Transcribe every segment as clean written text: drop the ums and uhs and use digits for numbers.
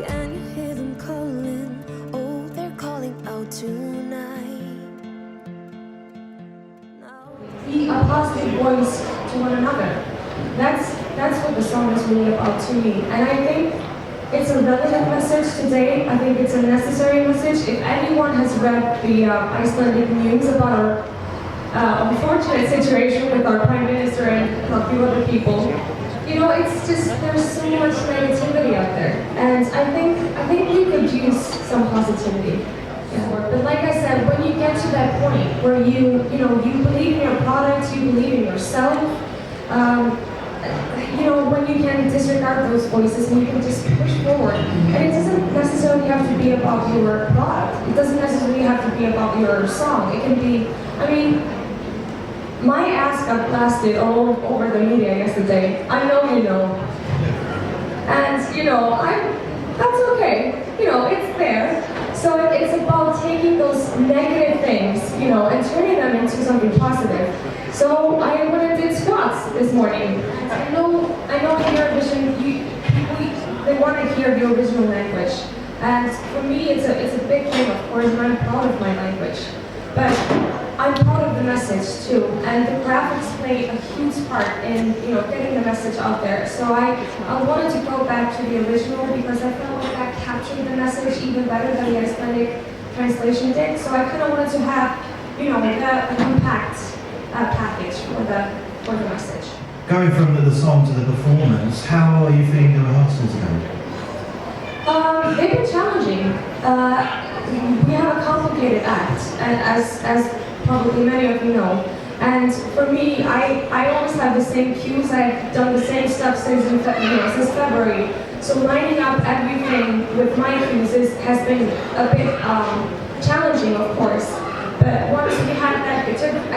Can you hear them calling? Oh, they're calling out tonight. Be a positive voice to one another. That's what the song is really about to me. And I think it's a relevant message today. I think it's a necessary message. If anyone has read the Icelandic news about our unfortunate situation with our Prime Minister and a few other people, you know, it's just, there's so much negativity out there. And I think we could use some positivity. Yeah. But like I said, when you get to that point where you believe in your product, you believe in yourself, when you can disregard those voices and you can just push forward. And it doesn't necessarily have to be about your product. It doesn't necessarily have to be about your song. It can be, my ass got blasted all over the media yesterday. I know you know. And, that's okay. It's there. So it's about taking those negative things, and turning them into something positive. So I went and did squats this morning. I know in Eurovision, they want to hear the original language. And for me, it's a big thing, of course, and I'm proud of my language. But I'm proud of the message too, and the graphics play a huge part in getting the message out there. So I wanted to go back to the original because I felt like that captured the message even better than the Icelandic translation did. So I kind of wanted to have a compact package for the message. Going from the song to the performance, how are you feeling the rehearsals going? They've been challenging. We have a complicated act, and as probably many of you know. And for me, I always have the same cues. I've done the same stuff since February. So lining up everything with my cues has been a bit challenging, of course. But once we had that, I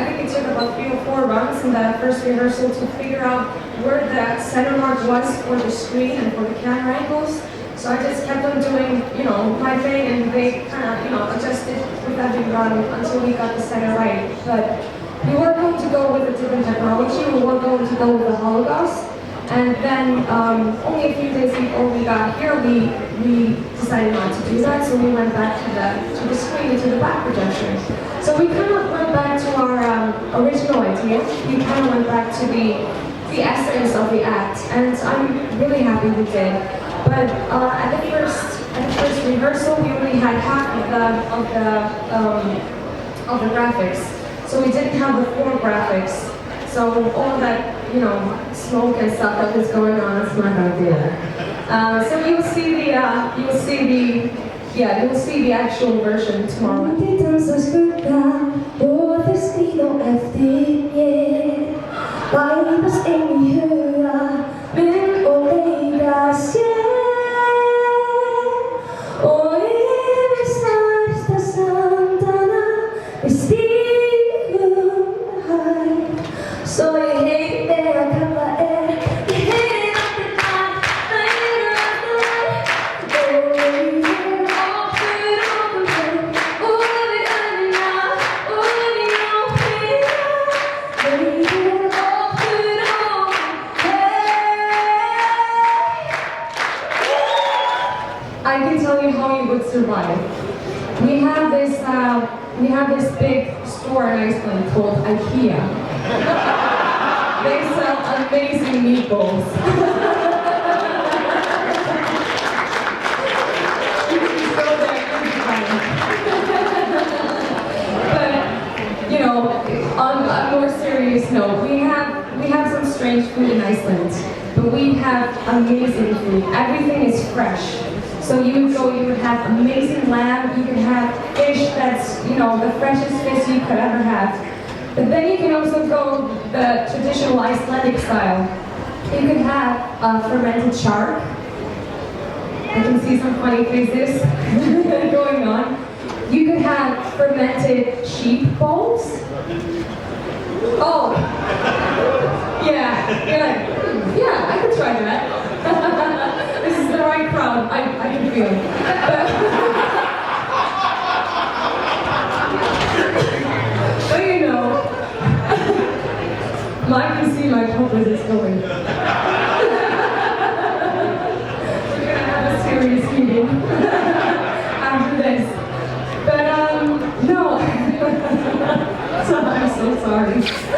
think it took about 3 or 4 runs in the first rehearsal to figure out where the center mark was for the screen and for the camera angles. So I just kept on doing, my thing, and they kind of, adjusted with every run until we got the center right. But we were going to go with a different technology. We were going to go with the Holocaust. And then only a few days before we got here, we decided not to do that. So we went back to the screen, to the back projection. So we kind of went back to our original idea. We kind of went back to the essence of the act, and I'm really happy we did. But at the first rehearsal, we only had half of the graphics. So we didn't have the full graphics. So all of that, smoke and stuff that was going on, it's not gonna do that. So you'll see the actual version tomorrow. I can tell you how you would survive. We have this big store in Iceland called IKEA. They sell amazing meatballs. You can just go there anytime. But on a more serious note, we have some strange food in Iceland, but we have amazing food. Everything is fresh. So you would have amazing lamb, you can have fish that's, the freshest fish you could ever have. But then you can also go the traditional Icelandic style. You can have fermented shark. I can see some funny faces going on. You can have fermented sheep balls. Oh, yeah, I could try that. This is the right crowd, I can feel it. But I can see my compass is going. We're gonna have a serious meeting. funny.